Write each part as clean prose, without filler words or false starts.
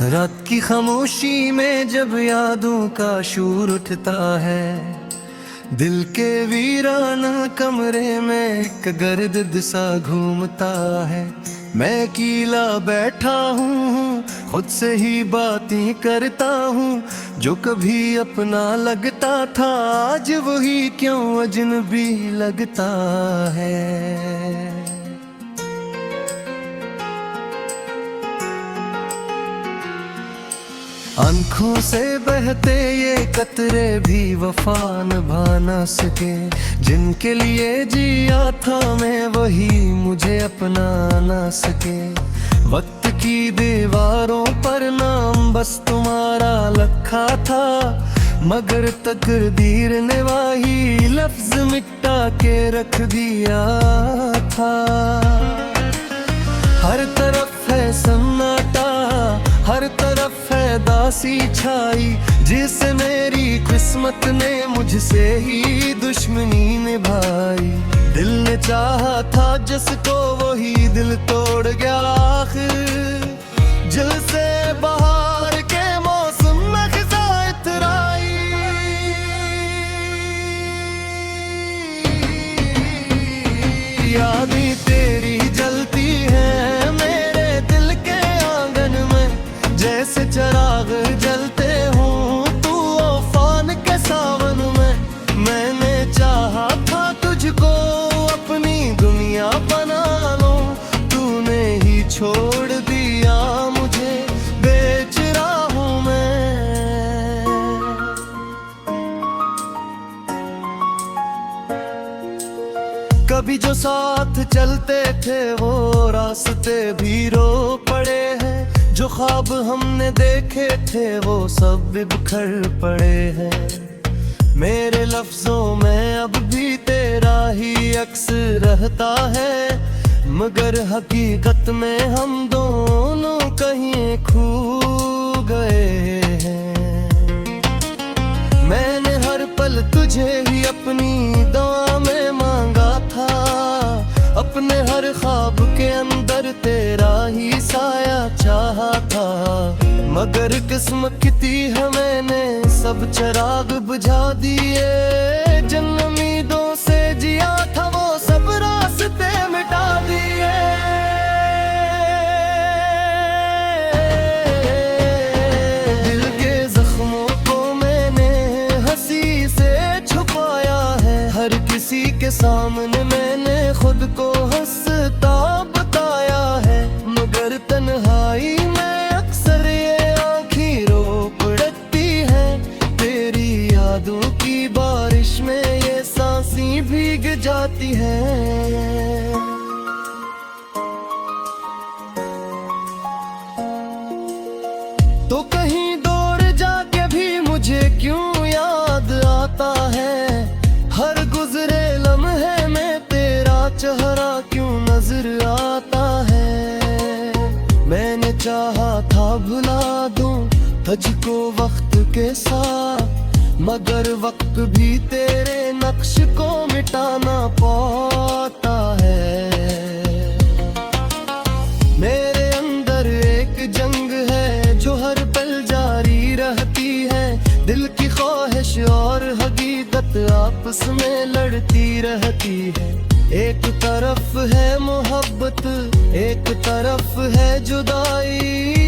रात की खामोशी में जब यादों का शूर उठता है, दिल के वीराना कमरे में एक गर्द सा घूमता है। मैं अकेला बैठा हूँ, खुद से ही बातें करता हूँ। जो कभी अपना लगता था, आज वही क्यों अजनबी लगता है। आंखों से बहते ये कतरे भी वफा निभा न सके। जिनके लिए जिया था मैं, वही मुझे अपना न सके। वक्त की दीवारों पर नाम बस तुम्हारा लिखा था, मगर तकदीर ने वही लफ्ज मिटा के रख दिया था। हर तरफ है सन्नाटा, हर तरफ है दासी छाई, जिसे मेरी किस्मत ने मुझसे ही दुश्मनी निभाई। दिल ने चाहा था जिसको, वही दिल तोड़ गया आखिर। जल से बहार के मौसम में खिज़ा इतराई। यादें तेरी जलती हैं मेरे दिल के आंगन में, जैसे चिराग जलते हूँ तू तूफान के सावन में। मैंने चाहा था तुझको अपनी दुनिया बना लो, तूने ही छोड़ दिया मुझे, बेच रहा हूँ मैं। कभी जो साथ चलते थे वो रास्ते भी रो पड़े हैं। जो ख्वाब हमने देखे थे वो सब बिखर पड़े हैं। मेरे लफ्जों में अब भी तेरा ही अक्स रहता है, मगर हकीकत में हम दोनों कहीं खो गए हैं। मैंने हर पल तुझे ही अपनी दुआ में मांगा था, अपने हर ख्वाब के अंदर तेरा ही साया चाहा था। मगर किस्मत की है मैंने सब चिराग बुझा दिए। जिन उम्मीदों से जिया था वो सब रास्ते मिटा दिए। दिल के जख्मों को मैंने हंसी से छुपाया है, हर किसी के सामने मैंने खुद को हंसता बताया है। मगर तन्हाई में अक्सर ये आँखें रो पड़ती है, तेरी यादों की बारिश में ये सांसें भीग जाती हैं। तो कहीं दूर जाके भी मुझे क्यों याद आता है, हर गुजरे लम्हे में तेरा चेहरा क्यों नजर आता है। मैंने चाहा था भुला दूं तुझको वक्त के साथ, मगर वक्त भी तेरे नक्श को मिटाना पाता है। मेरे अंदर एक जंग है जो हर पल जारी रहती है। दिल की ख्वाहिश और हकीकत आपस में लड़ती रहती है। एक तरफ है मोहब्बत, एक तरफ है जुदाई।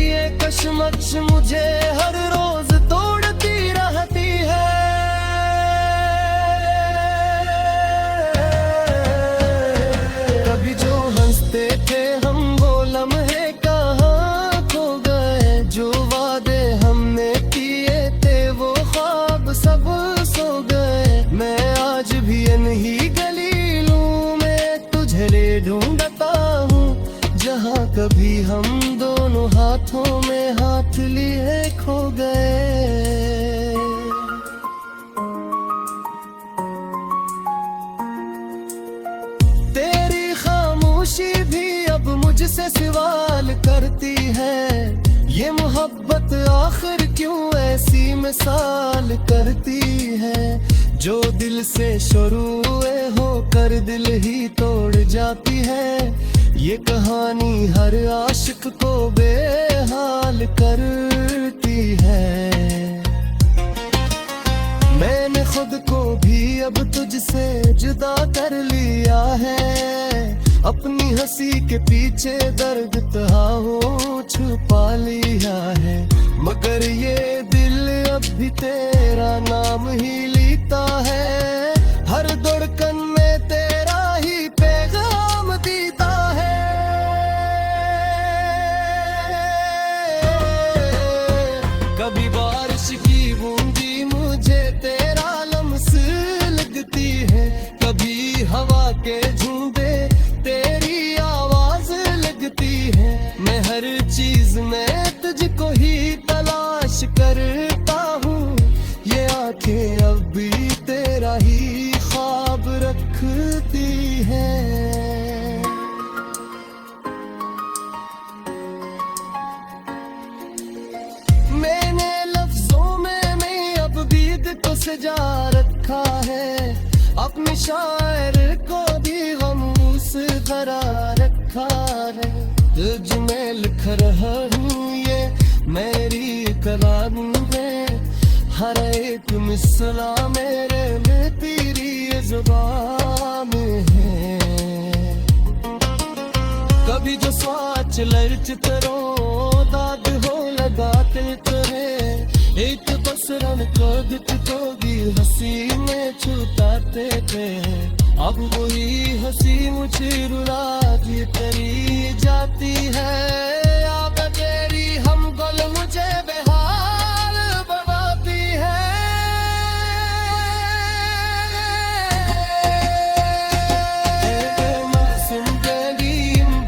ये कशमकश मुझे हर रोज तोड़ती रहती है। कभी जो हंसते थे हम वो लम्हे कहाँ खो गए, जो वादे हमने किए थे वो ख्वाब सब सो गए। मैं आज भी इन्हीं गलीलों में तुझे ले ढूंढता हूँ, जहाँ कभी हम दोनों हाथों में हाथ लिए खो गए। तेरी खामोशी भी अब मुझसे सवाल कर करती है। ये मोहब्बत आखिर क्यों ऐसी मिसाल करती है, जो दिल से शुरू होकर दिल ही तोड़ जाती है। ये कहानी हर आशिक को बेहाल करती है। मैंने खुद को भी अब तुझसे जुदा कर लिया है, अपनी हंसी के पीछे दर्द तहाओ छुपा लिया है। मगर ये दिल अब भी तेरा नाम ही लेता है, हर धड़कन में तेरा ही पैगाम देता है। कभी बारिश की बूंदी मुझे तेरा लम्स लगती है, कभी हवा के झूंबे तेरी आवाज लगती है। मैं हर चीज में तुझको ही तलाश करता हूँ, ये आंखें अब भी तेरा ही ख्वाब रखती हैं। मैंने लफ्जों में नहीं अब बीत को सजा रखा है, अपनी शायर को भी गमूस करा रखा है। तुझ में लिख रहा हूँ ये मेरी कलाम में, हर एक मिसला मेरे में तेरी ज़ुबान में है। कभी जो स्वाच ललचते रो दाद हो लगाते तुझे, एक बसरन को दिखोगी हंसी में छुटाते थे। अब वही हंसी मुझे रुला दी तेरी जाती है, याद तेरी हम गल मुझे बेहाल बनाती है। मासूम तेरी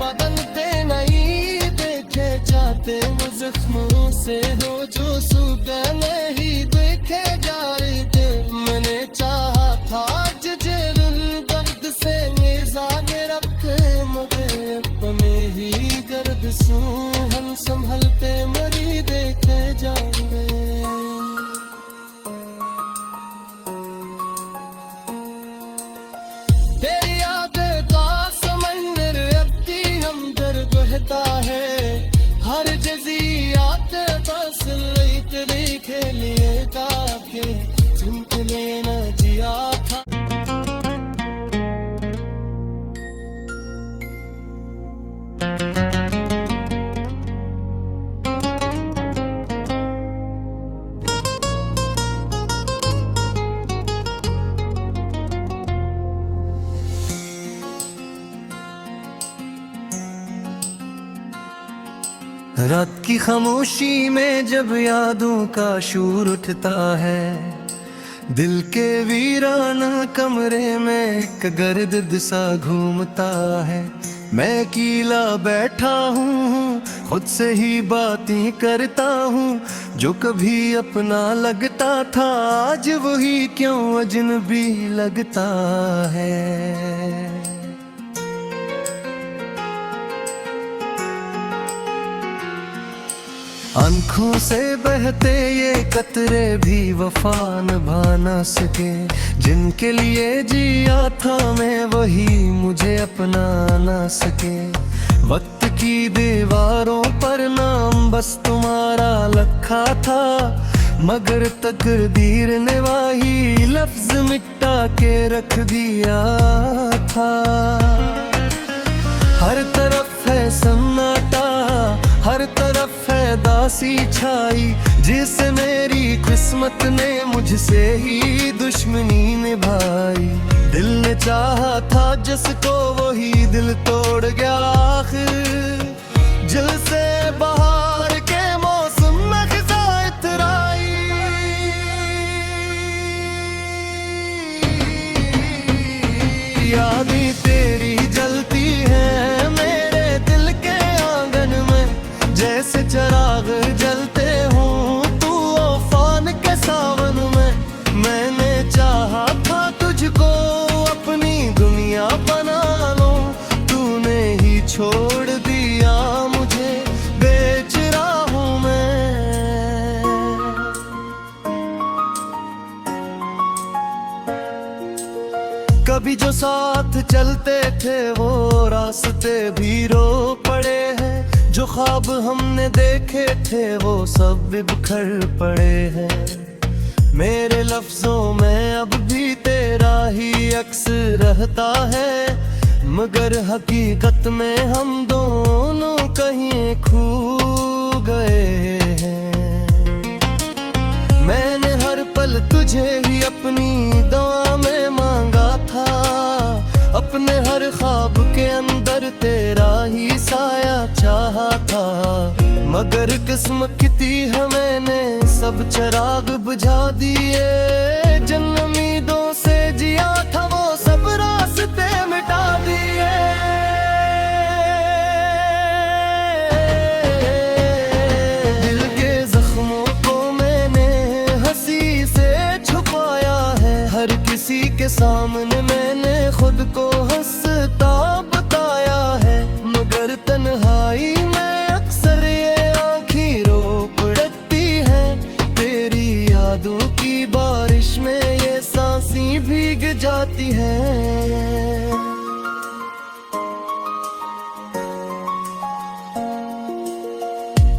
बदन पे नहीं देखे जाते, जख्मों से हो जो सुबह नहीं देखे जा रहे थे। मैंने चाहा था जिल दर्द से निजान रखे, मगर अपने ही गर्द सू हम संभलते मरी देखे जाएंगे। तेरी याद का समंदर अब भी हम दर बहता है, हर जज़ियात बस तेरे के लिए ताके चुनक लेना जिया था। रात की खामोशी में जब यादों का शूर उठता है, दिल के वीराना कमरे में एक गर्द सा घूमता है। मैं अकेला बैठा हूँ, खुद से ही बातें करता हूँ, जो कभी अपना लगता था आज वही क्यों अजनबी लगता है। आंखों से बहते ये कतरे भी वफा निभा न सके, जिनके लिए जिया था मैं वही मुझे अपना ना सके। वक्त की दीवारों पर नाम बस तुम्हारा लिखा था, मगर तकदीर ने वही लफ्ज मिटा के रख दिया था। हर तरफ है सन्नाटा, हर तरफ है दासी छाई, जिसे मेरी किस्मत ने मुझसे ही दुश्मनी निभाई। दिल ने चाहा था जिसको वही दिल तोड़ गया आखिर, दिल से बहार के मौसम में खिज़ा इतराई। यादें तेरी जलती हैं मेरे दिल के आंगन में, जैसे चराग जलते हूँ तू औफान के सावन में। मैंने चाहा था तुझको अपनी दुनिया बना लो, तूने ही छोड़ दिया मुझे कभी जो साथ चलते थे वो रास्ते भी रो पड़े हैं, जो ख्वाब हमने देखे थे वो सब बिखर पड़े हैं। मेरे लफ्जों में अब भी तेरा ही अक्स रहता है, मगर हकीकत में हम दोनों कहीं खो गए हैं। मैंने हर पल तुझे ही अपनी दुआ में मांगा था, अपने हर ख्वाब के अंदर तेरा ही साया चाहा था, मगर किस्मत की थी मैंने सब चिराग बुझा दिए। जिन उम्मीदों से जिया था वो सब रास्ते मिटा दिए। दिल के जख्मों को मैंने हंसी से छुपाया है, हर किसी के सामने मैंने खुद को हंसता बताया है, मगर तन्हाई में अक्सर ये आँखें रो पड़ती है। तेरी यादों की बारिश में ये सांसें भीग जाती हैं।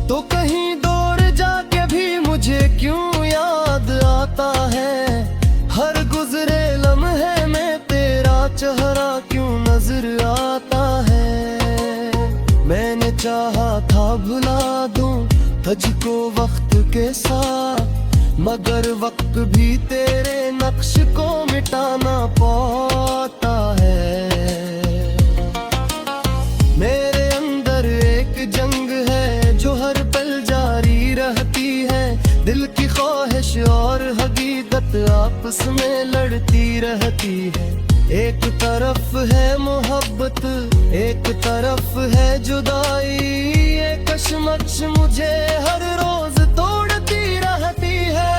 तो कहीं दूर जाके भी मुझे क्यों याद आता है, हर गुजरे लम्हे में तेरा चेहरा क्यों नजर आता है। मैंने चाहा था भुला दूं तुझको वक्त के साथ, मगर वक्त भी तेरे नक्श को मिटाना पाता है। मेरे अंदर एक जंग है जो हर पल जारी रहती है, दिल की ख्वाहिश और हकीकत आपस में लड़ती रहती है। एक तरफ है मोहब्बत, एक तरफ है जुदाई, ये कशमकश मुझे हर रोज तोड़ती रहती है।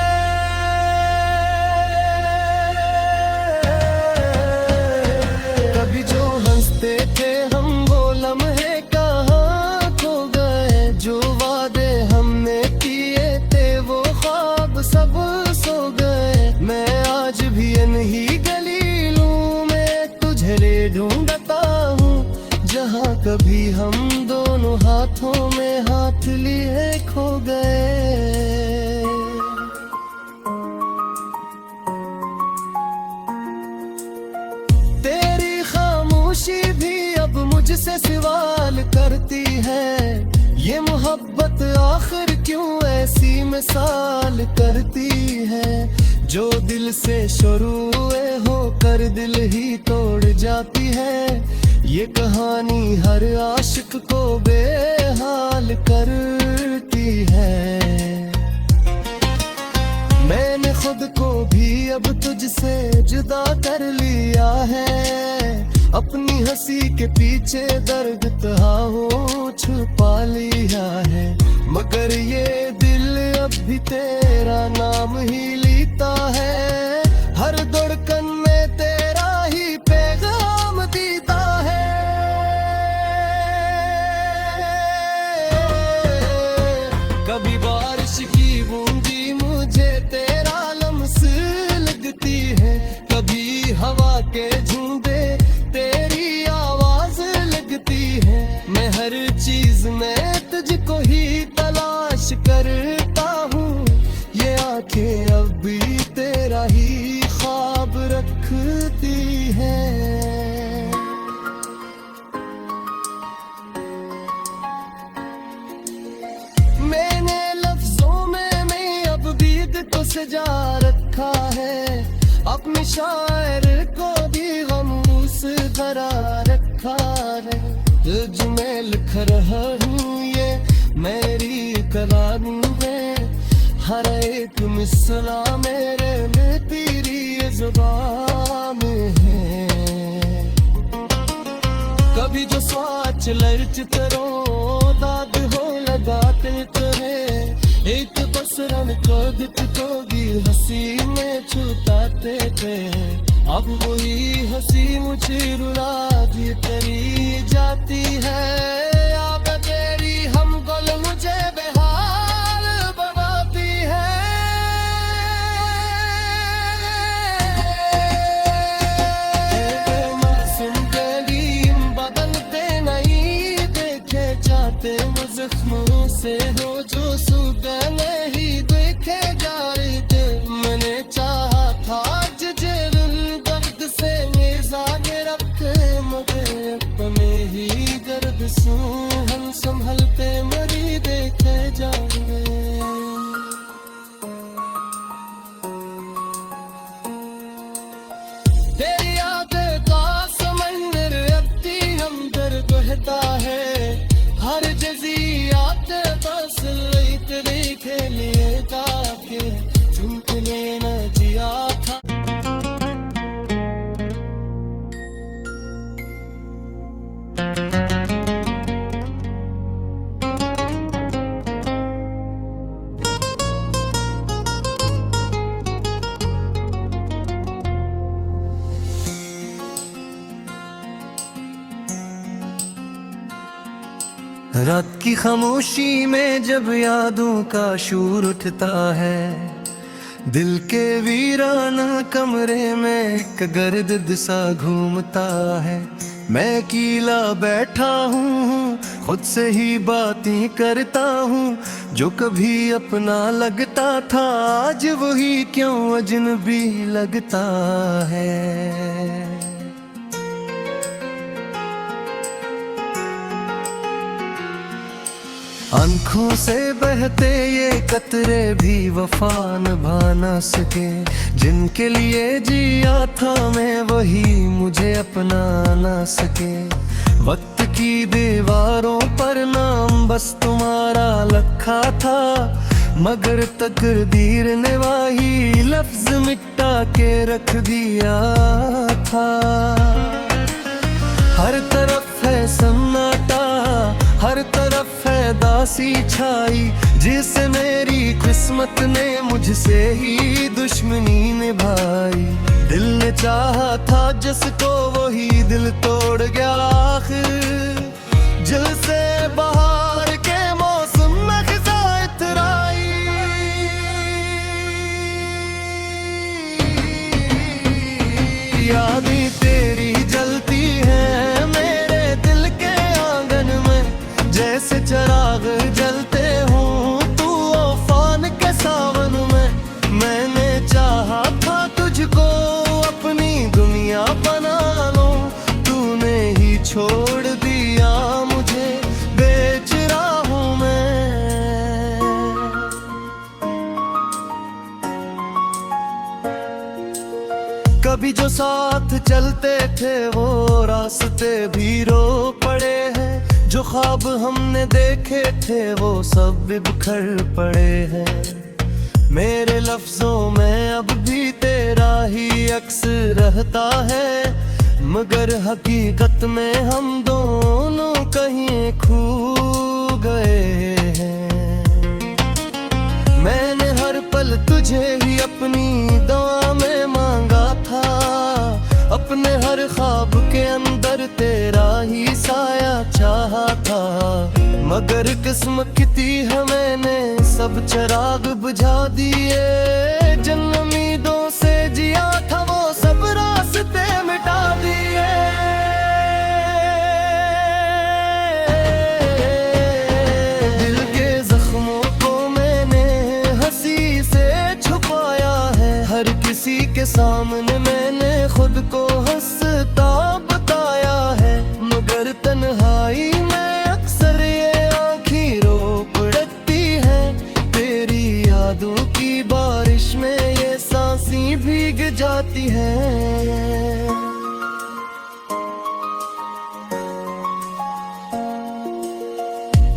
कभी जो हंसते थे हम वो लम्हे कहाँ खो गए, जो वादे हमने किए थे वो ख्वाब सब सो गए। मैं आज भी इन्हीं गलीलों में तुझे ढूंढता हूँ, जहाँ कभी हम दोनों हाथों में हाथ लिए खो गए। तेरी खामोशी भी अब मुझसे सवाल करती है, ये मोहब्बत आखिर क्यों ऐसी मिसाल करती है। जो दिल से शुरू होकर दिल ही तोड़ जाती है, ये कहानी हर आशिक को बेहाल करती है। मैंने खुद को भी अब तुझसे जुदा कर लिया है, अपनी हंसी के पीछे दर्द तहाओ छुपा लिया है, मगर ये दिल अब भी तेरा नाम ही लेता है। हर धड़कन में तेरा ही पैगाम देता है। कभी बारिश की बूंदी मुझे तेरा लम्स लगती है, कभी हवा के झूंदे तेरी आवाज लगती है। मैं हर चीज में तुझको ही तलाश करता हूँ, ये आंखें अब भी तेरा ही ख्वाब रखती हैं। मैंने लफ्जों में मैं अब बीत को सजा रखा है, अपने शायर को भी गमूस भरा रखा है। तुझ में लिख रहा हूँ ये मेरी कलाम है, हर एक मिसला मेरे में तेरी जुबान है। कभी जो सोच लड़ते रो दाद हो लगाते रहे, एक बसरन को दिखोगी हंसी में छुटाते थे। अब वही हंसी मुझे रुला दी तेरी जाती है, अब तेरी हम गल मुझे बेहाल बनाती है। हम संभलते मरी देखे जाएंगे। तेरी यादें का समंदर अब्दी हमदर बहता है, हर जज़ियात बस तेरे के लिए ताके चुनने न जिया था। रात की खामोशी में जब यादों का शूर उठता है, दिल के वीराना कमरे में एक गर्द सा घूमता है। मैं अकेला बैठा हूँ, खुद से ही बातें करता हूँ। जो कभी अपना लगता था, आज वही क्यों अजनबी लगता है। आंखों से बहते ये कतरे भी वफा निभा न सके। जिनके लिए जिया था मैं, वही मुझे अपना न सके। वक्त की दीवारों पर नाम बस तुम्हारा लिखा था, मगर तकदीर ने वही लफ्ज मिटा के रख दिया था। हर तरफ है सन्नाटा, हर तरफ है दासी छाई, जिसे मेरी किस्मत ने मुझसे ही दुश्मनी निभाई। दिल ने चाहा था जिसको, वही दिल तोड़ गया आखिर। जल से बहार के मौसम में खिज़ा इतराई। यादें तेरी जलती हैं मेरे दिल के आंगन में, जैसे चराग जलते हूँ तू तूफान के सावन में। मैंने चाहा था तुझको अपनी दुनिया बना लो, तूने ही छोड़ दिया मुझे, बेच रहा हूँ मैं। कभी जो साथ चलते थे वो रास्ते भी रो पड़े हैं। जो ख्वाब हमने देखे थे वो सब बिखर पड़े हैं। मेरे लफ्जों में अब भी तेरा ही अक्स रहता है, मगर हकीकत में हम दोनों कहीं खो गए हैं। मैंने हर पल तुझे ही अपनी दुआ में मांगा था, अपने हर ख्वाब के अंदर तेरा ही साया चाहा था। मगर किस्मत कितनी है, मैंने सब चिराग बुझा दिए। जिन उम्मीदों से जिया था वो सब रास्ते मिटा दिए। दिल के जख्मों को मैंने हंसी से छुपाया है, हर किसी के सामने मैंने खुद को हंसता बताया है। मगर तन्हाई में अक्सर ये आँखें रो पड़ती है, तेरी यादों की बारिश में ये सांसें भीग जाती हैं।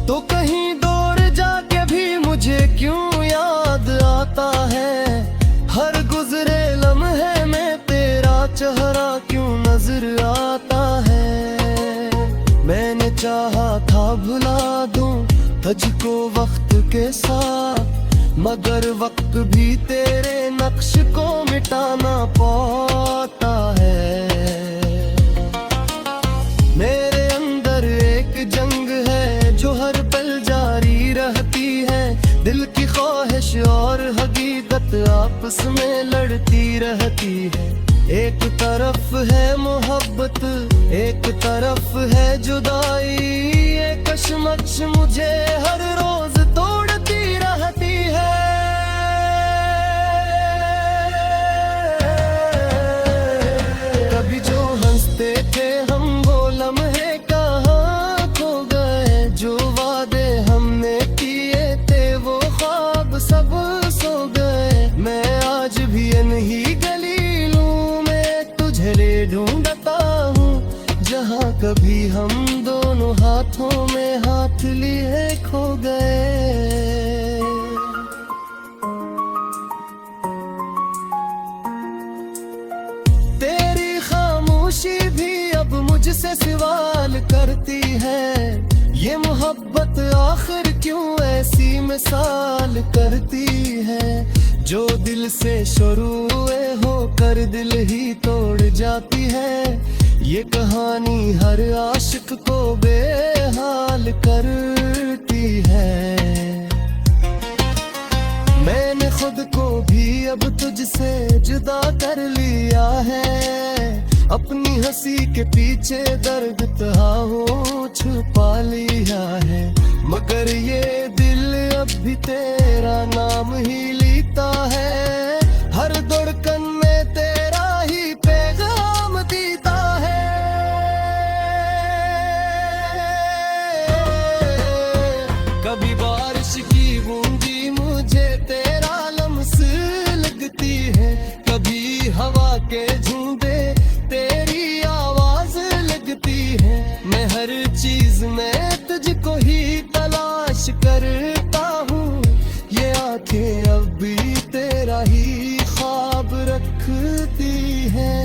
तो कहीं दूर जाके भी मुझे क्यों याद आता है, हर गुजरे लम्हे में तेरा चेहरा क्यों नजर आता है। मैंने चाहा था भुला दूं तुझको वक्त के साथ, मगर वक्त भी तेरे नक्श को मिटाना पाता है। मेरे अंदर एक जंग है जो हर पल जारी रहती है, दिल की ख्वाहिश और हकीकत आपस में लड़ती रहती है। एक तरफ है मोहब्बत, एक तरफ है जुदाई, ये कशमकश मुझे हर रोज तोड़ती रहती है। कभी जो हंसते थे हम वो लम्हे कहाँ खो गए। जहाँ कभी हम दोनों हाथों में हाथ लिए खो गए। तेरी खामोशी भी अब मुझसे सवाल करती है, ये मोहब्बत आखिर क्यों ऐसी मिसाल करती है। जो दिल से शुरू होकर दिल ही तोड़ जाती है, ये कहानी हर आशिक को बेहाल करती है। मैंने खुद को भी अब तुझसे जुदा कर लिया है, अपनी हंसी के पीछे दर्द तहाओ छुपा लिया है। मगर ये दिल अब भी तेरा नाम ही लेता है, हर धड़कन में तेरा ही पैगाम देता है। कभी बारिश की बूंदी मुझे तेरा लम्स लगती है, कभी हवा के झूंदे तेरी आवाज लगती है। मैं हर चीज में तुझको ही तलाश करता हूँ, ये आंखें अब भी तेरा ही ख्वाब रखती है।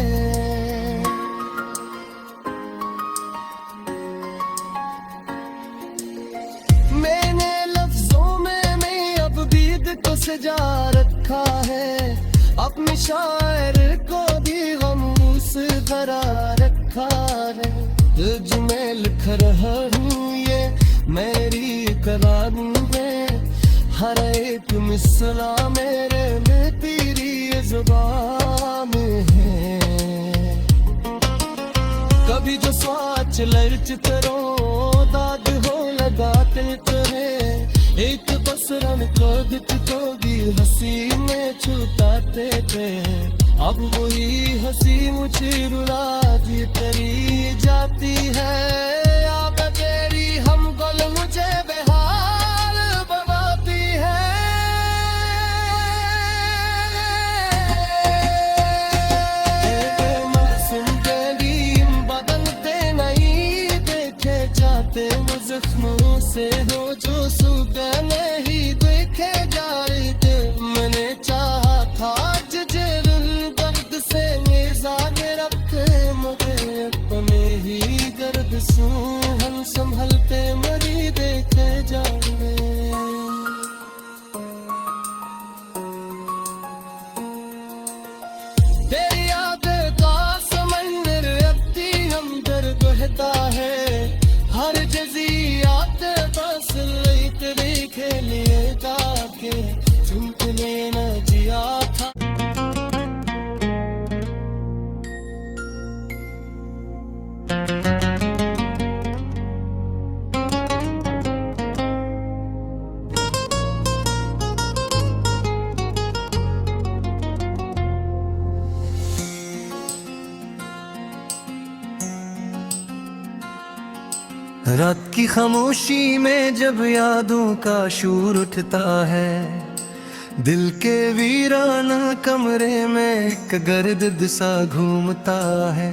मैंने लफ्जों में नहीं अब बीत को सजा रखा है, अपने शायर को भी गमूस भरा रखा है। तुझ में लिख रहा हूँ ये मेरी कलाम है, हर एक मिसला मेरे में तेरी ज़ुबान है। कभी जो स्वाच लर्च करो दाग हो लगाते थे, एक बसरन को दिखो भी हंसी में छुटाते थे। अब वही हंसी मुझे रुला दी तेरी जाती है, याद तेरी हम गल मुझे बेहाल बनाती है। मासूम गलीम बदलते नहीं देखे जाते, वो जख्मों से हो जो सुबह नहीं देखे जाए थे। मैंने चाहा था दर्द से मिजाज रखे, मगर अपने ही दर्द से हम संभलते मरी देखे जाए। तेरी याद का समंदर अभी हम दर्द बहता है, हर जज़ियात बस तेरे के लिए ताके चुनके न जिया था। रात की खामोशी में जब यादों का शूर उठता है, दिल के वीराना कमरे में एक गर्द सा घूमता है।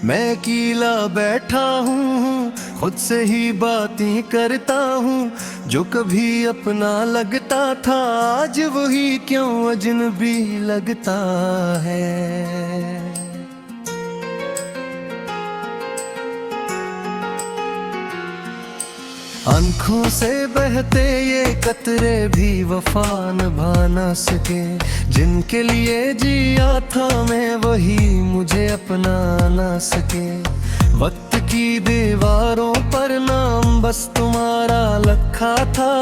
मैं अकेला बैठा हूँ, खुद से ही बातें करता हूँ, जो कभी अपना लगता था आज वही क्यों अजनबी लगता है। आंखों से बहते ये कतरे भी वफा निभा ना सके, जिनके लिए जिया था मैं वही मुझे अपना ना सके। वक्त की दीवारों पर नाम बस तुम्हारा लिखा था,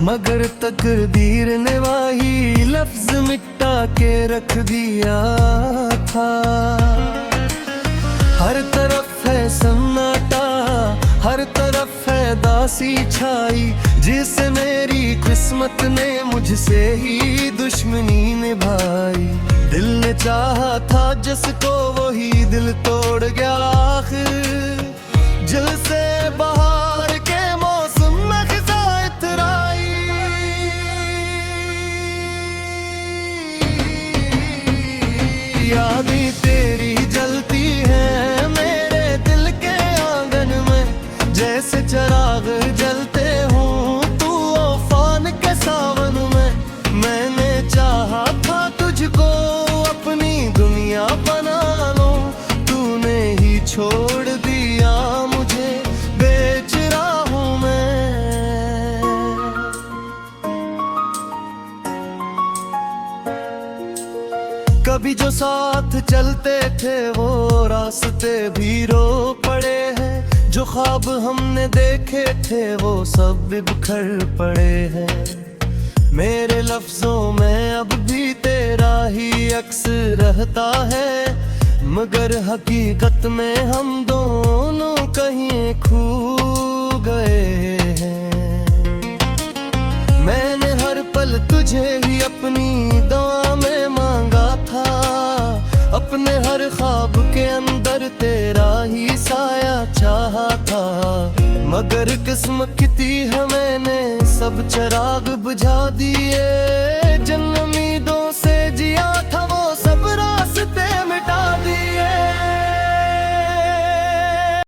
मगर तकदीर ने वही लफ्ज मिटा के रख दिया था। हर तरफ है सन्नाटा, हर तरफ है दासी छाई, जिसे मेरी किस्मत ने मुझसे ही दुश्मनी निभाई। दिल ने चाहा था जिसको वही दिल तोड़ गया आखिर, जल से बहार के मौसम में खिज़ा इतराई। यादें तेरी जलती हैं मेरे दिल के जो साथ चलते थे वो रास्ते भी रो पड़े हैं, जो ख्वाब हमने देखे थे वो सब बिखर पड़े हैं। मेरे लफ्जों में अब भी तेरा ही अक्स रहता है, मगर हकीकत में हम दोनों कहीं खो गए हैं। मैंने हर पल तुझे ही अपनी दुआ में मांगा था, अपने हर ख्वाब के अंदर तेरा ही साया चाहा था, मगर किस्मत थी है मैंने सब चिराग बुझा दिए। जिन उम्मीदों से जिया था